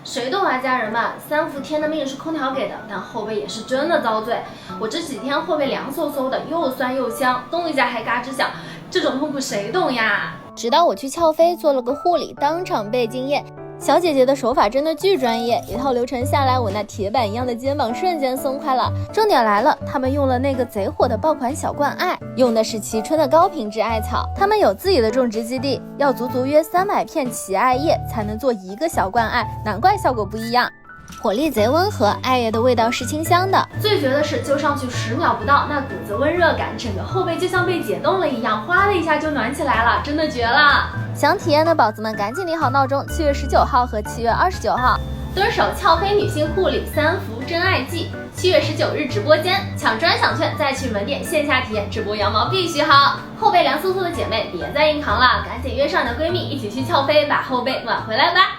谁懂啊，家人们！3伏天的命是空调给的，但后背也是真的遭罪。我这几天后背凉飕飕的，又酸又香，动一下还嘎吱响，这种痛苦谁懂呀？直到我去俏飞做了个护理，当场被惊艳。小姐姐的手法真的巨专业，一套流程下来，我那铁板一样的肩膀瞬间松快了。重点来了，他们用了那个贼火的爆款小罐艾，用的是蕲春的高品质艾草，他们有自己的种植基地，要足足约300片奇艾叶才能做1个小罐艾，难怪效果不一样。火力贼温和，艾叶的味道是清香的。最绝的是揪上去10秒不到，那股子温热感，整个后背就像被解冻了一样，哗的一下就暖起来了，真的绝了！想体验的宝子们赶紧理好闹钟，7月19号和7月29号，蹲守俏飞女性护理3伏真爱季，7月19日直播间抢专享券，再去门店线下体验，直播羊毛必须薅。后背凉飕飕的姐妹别再硬扛了，赶紧约上你的闺蜜一起去俏飞，把后背暖回来吧。